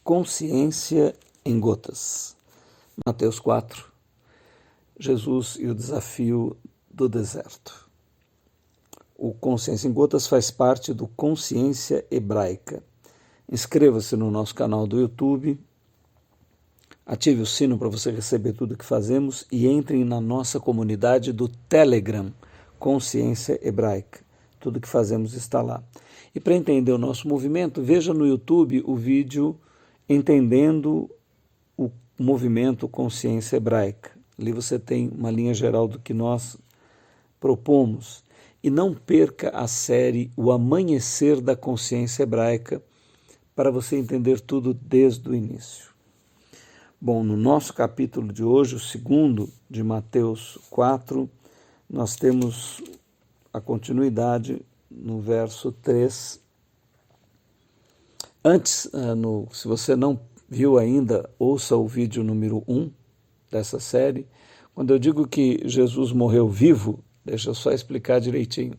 Consciência em gotas. Mateus 4. Jesus e o desafio do deserto. O Consciência em Gotas faz parte do Consciência Hebraica. Inscreva-se no nosso canal do YouTube, ative o sino para você receber tudo que fazemos e entre na nossa comunidade do Telegram, Consciência Hebraica. Tudo que fazemos está lá. E para entender o nosso movimento, veja no YouTube o vídeo Entendendo o Movimento Consciência Hebraica. Ali você tem uma linha geral do que nós propomos. E não perca a série O Amanhecer da Consciência Hebraica para você entender tudo desde o início. Bom, no nosso capítulo de hoje, o segundo de Mateus 4, nós temos a continuidade no verso 3. Antes, se você não viu ainda, ouça o vídeo número 1 dessa série. Quando eu digo que Jesus morreu vivo, deixa eu só explicar direitinho.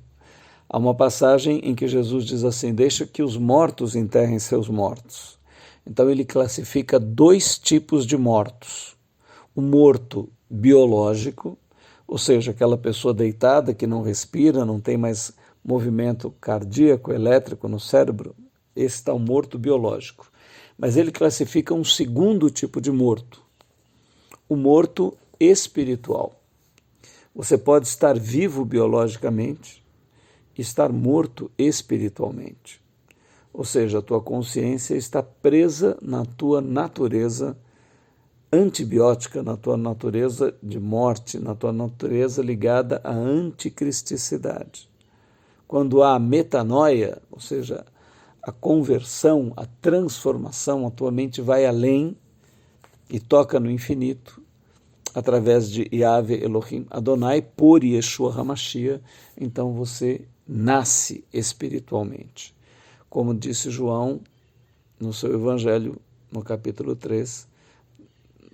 Há uma passagem em que Jesus diz assim: deixa que os mortos enterrem seus mortos. Então ele classifica dois tipos de mortos. O morto biológico, ou seja, aquela pessoa deitada que não respira, não tem mais movimento cardíaco, elétrico no cérebro. Esse está o morto biológico. Mas ele classifica um segundo tipo de morto, o morto espiritual. Você pode estar vivo biologicamente e estar morto espiritualmente. Ou seja, a tua consciência está presa na tua natureza antibiótica, na tua natureza de morte, na tua natureza ligada à anticristicidade. Quando há metanoia, ou seja, a conversão, a transformação, a tua mente vai além e toca no infinito, através de Yahvé Elohim Adonai, por Yeshua HaMashiach, então você nasce espiritualmente. Como disse João no seu Evangelho, no capítulo 3,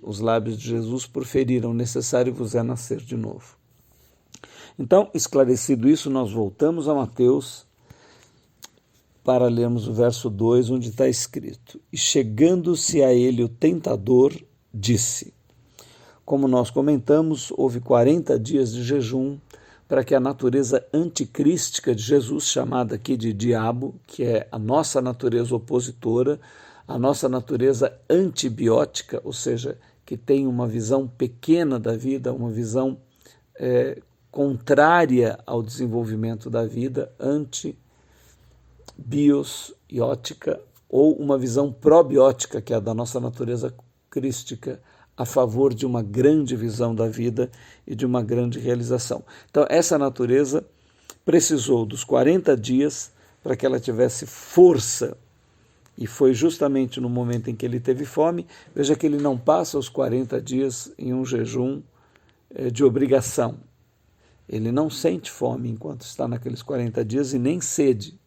os lábios de Jesus proferiram: necessário vos é nascer de novo. Então, esclarecido isso, nós voltamos a Mateus para lermos o verso 2, onde está escrito: e chegando-se a ele o tentador, disse. Como nós comentamos, houve 40 dias de jejum para que a natureza anticrística de Jesus, chamada aqui de diabo, que é a nossa natureza opositora, a nossa natureza antibiótica, ou seja, que tem uma visão pequena da vida, uma visão contrária ao desenvolvimento da vida, antibiótica, ou uma visão probiótica, que é a da nossa natureza crística, a favor de uma grande visão da vida e de uma grande realização. Então, essa natureza precisou dos 40 dias para que ela tivesse força, e foi justamente no momento em que ele teve fome. Veja que ele não passa os 40 dias em um jejum de obrigação. Ele não sente fome enquanto está naqueles 40 dias e nem sede.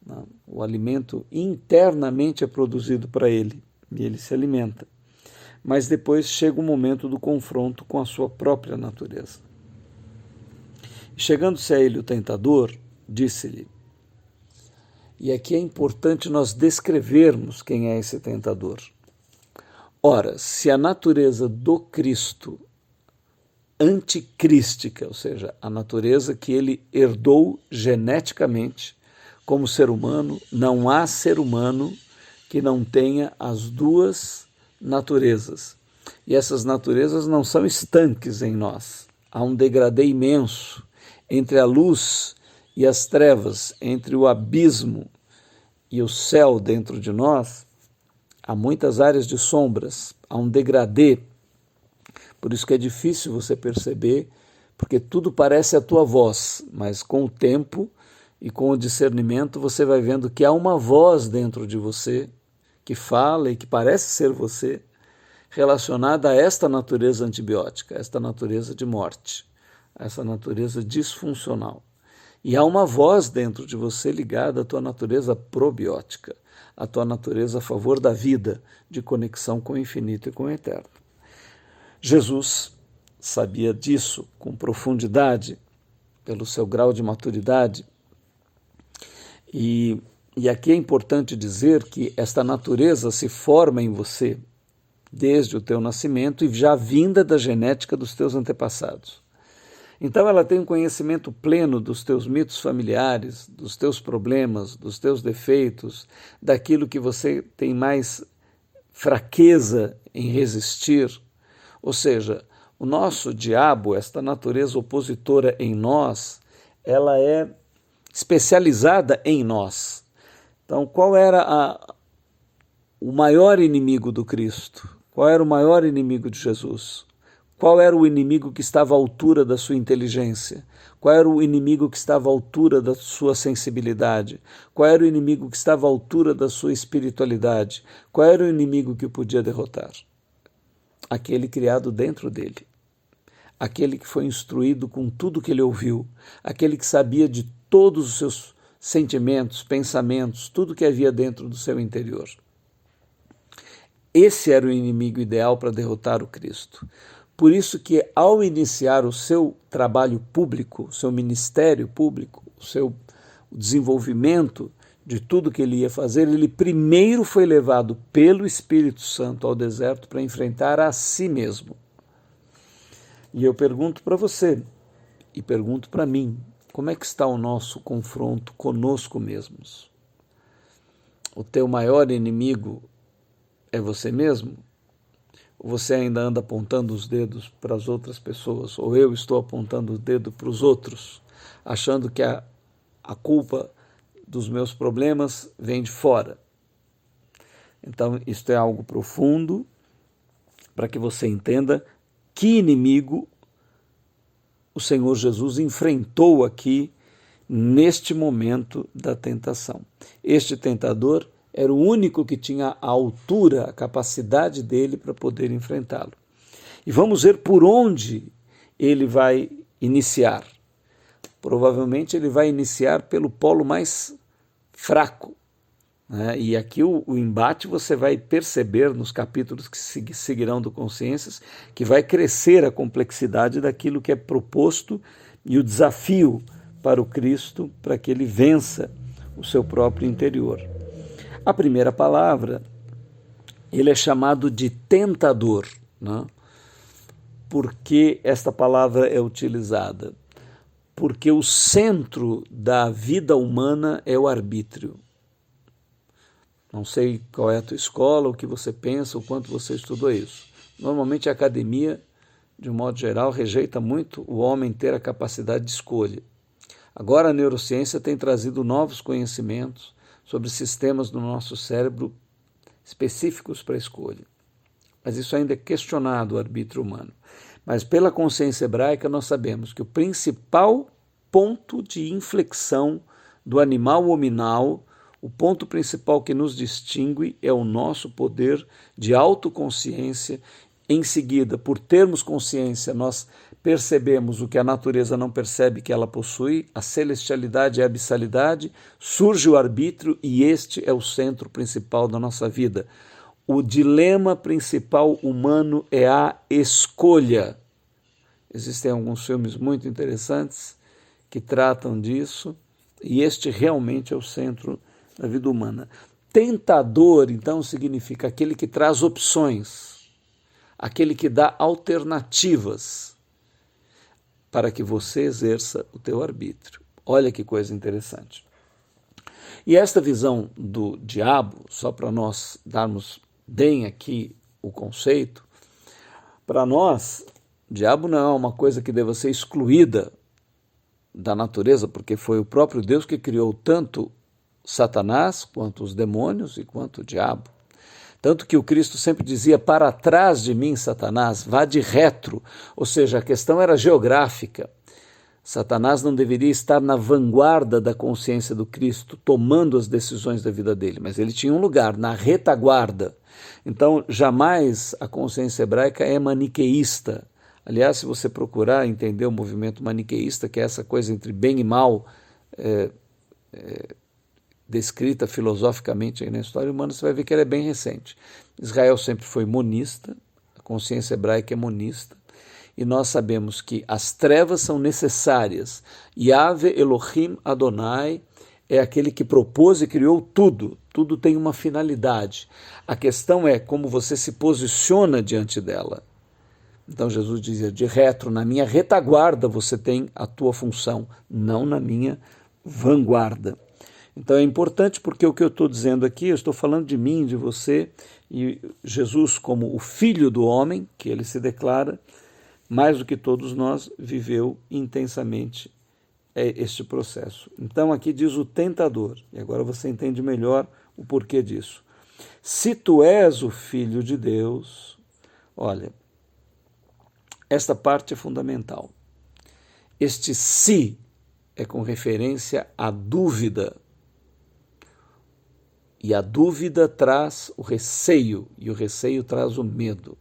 Não. O alimento internamente é produzido para ele e ele se alimenta. Mas depois chega o momento do confronto com a sua própria natureza. Chegando-se a ele o tentador, disse-lhe, e aqui é importante nós descrevermos quem é esse tentador. Ora, se a natureza do Cristo anticrística, ou seja, a natureza que ele herdou geneticamente como ser humano, não há ser humano que não tenha as duas naturezas. E essas naturezas não são estanques em nós. Há um degradê imenso entre a luz e as trevas, entre o abismo e o céu dentro de nós. Há muitas áreas de sombras, há um degradê. Por isso que é difícil você perceber, porque tudo parece a tua voz, mas com o tempo e com o discernimento você vai vendo que há uma voz dentro de você que fala e que parece ser você, relacionada a esta natureza antibiótica, esta natureza de morte, essa natureza disfuncional. E há uma voz dentro de você ligada à tua natureza probiótica, à tua natureza a favor da vida, de conexão com o infinito e com o eterno. Jesus sabia disso com profundidade, pelo seu grau de maturidade, e E aqui é importante dizer que esta natureza se forma em você desde o teu nascimento e já vinda da genética dos teus antepassados. Então ela tem um conhecimento pleno dos teus mitos familiares, dos teus problemas, dos teus defeitos, daquilo que você tem mais fraqueza em resistir. Ou seja, o nosso diabo, esta natureza opositora em nós, ela é especializada em nós. Então, qual era o maior inimigo do Cristo? Qual era o maior inimigo de Jesus? Qual era o inimigo que estava à altura da sua inteligência? Qual era o inimigo que estava à altura da sua sensibilidade? Qual era o inimigo que estava à altura da sua espiritualidade? Qual era o inimigo que o podia derrotar? Aquele criado dentro dele. Aquele que foi instruído com tudo que ele ouviu. Aquele que sabia de todos os seus sentimentos, pensamentos, tudo que havia dentro do seu interior. Esse era o inimigo ideal para derrotar o Cristo. Por isso que, ao iniciar o seu trabalho público, o seu ministério público, o desenvolvimento de tudo que ele ia fazer, ele primeiro foi levado pelo Espírito Santo ao deserto para enfrentar a si mesmo. E eu pergunto para você, e pergunto para mim, como é que está o nosso confronto conosco mesmos? O teu maior inimigo é você mesmo? Ou você ainda anda apontando os dedos para as outras pessoas? Ou eu estou apontando o dedo para os outros, achando que a culpa dos meus problemas vem de fora? Então, isto é algo profundo para que você entenda que inimigo o Senhor Jesus enfrentou aqui neste momento da tentação. Este tentador era o único que tinha a altura, a capacidade dele para poder enfrentá-lo. E vamos ver por onde ele vai iniciar. Provavelmente ele vai iniciar pelo polo mais fraco, né? E aqui o embate você vai perceber nos capítulos que seguirão do Consciências, que vai crescer a complexidade daquilo que é proposto e o desafio para o Cristo para que ele vença o seu próprio interior. A primeira palavra, ele é chamado de tentador, né? Por que esta palavra é utilizada? Porque o centro da vida humana é o arbítrio. Não sei qual é a tua escola, o que você pensa, o quanto você estudou isso. Normalmente a academia, de um modo geral, rejeita muito o homem ter a capacidade de escolha. Agora a neurociência tem trazido novos conhecimentos sobre sistemas do nosso cérebro específicos para a escolha. Mas isso ainda é questionado, o arbítrio humano. Mas pela consciência hebraica nós sabemos que o principal ponto de inflexão do animal hominal, o ponto principal que nos distingue é o nosso poder de autoconsciência. Em seguida, por termos consciência, nós percebemos o que a natureza não percebe que ela possui, a celestialidade e a abissalidade, surge o arbítrio e este é o centro principal da nossa vida. O dilema principal humano é a escolha. Existem alguns filmes muito interessantes que tratam disso e este realmente é o centro da vida humana. Tentador, então, significa aquele que traz opções, aquele que dá alternativas para que você exerça o teu arbítrio. Olha que coisa interessante. E esta visão do diabo, só para nós darmos bem aqui o conceito, para nós, diabo não é uma coisa que deva ser excluída da natureza, porque foi o próprio Deus que criou tanto Satanás, quanto os demônios e quanto o diabo. Tanto que o Cristo sempre dizia, para trás de mim, Satanás, vá de retro, ou seja, a questão era geográfica. Satanás não deveria estar na vanguarda da consciência do Cristo, tomando as decisões da vida dele, mas ele tinha um lugar, na retaguarda. Então, jamais a consciência hebraica é maniqueísta. Aliás, se você procurar entender o movimento maniqueísta, que é essa coisa entre bem e mal, descrita filosoficamente aí na história humana, você vai ver que ela é bem recente. Israel sempre foi monista, a consciência hebraica é monista, e nós sabemos que as trevas são necessárias. Yahvé Elohim Adonai é aquele que propôs e criou tudo. Tudo tem uma finalidade. A questão é como você se posiciona diante dela. Então Jesus dizia, de retro, na minha retaguarda você tem a tua função, não na minha vanguarda. Então é importante porque o que eu estou dizendo aqui, eu estou falando de mim, de você, e Jesus como o Filho do homem, que ele se declara, mais do que todos nós, viveu intensamente este processo. Então aqui diz o tentador, e agora você entende melhor o porquê disso. Se tu és o Filho de Deus, olha, esta parte é fundamental. Este se é com referência à dúvida. E a dúvida traz o receio, e o receio traz o medo.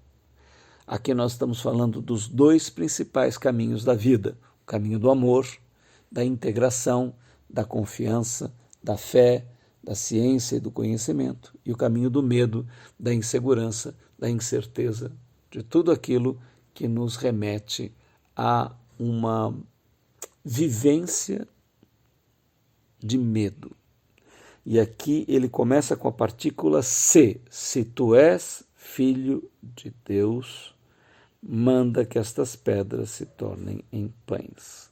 Aqui nós estamos falando dos dois principais caminhos da vida. O caminho do amor, da integração, da confiança, da fé, da ciência e do conhecimento. E o caminho do medo, da insegurança, da incerteza, de tudo aquilo que nos remete a uma vivência de medo. E aqui ele começa com a partícula se tu és filho de Deus, manda que estas pedras se tornem em pães.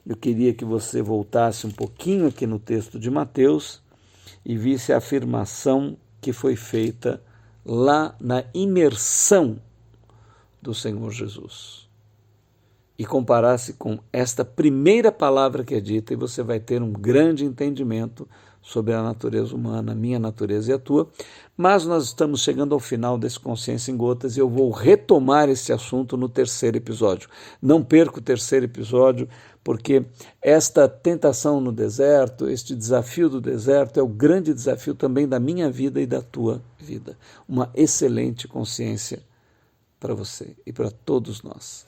Eu queria que você voltasse um pouquinho aqui no texto de Mateus e visse a afirmação que foi feita lá na imersão do Senhor Jesus. E comparasse com esta primeira palavra que é dita, e você vai ter um grande entendimento sobre a natureza humana, a minha natureza e a tua. Mas nós estamos chegando ao final desse Consciência em Gotas e eu vou retomar esse assunto no terceiro episódio. Não perca o terceiro episódio, porque esta tentação no deserto, este desafio do deserto é o grande desafio também da minha vida e da tua vida. Uma excelente consciência para você e para todos nós.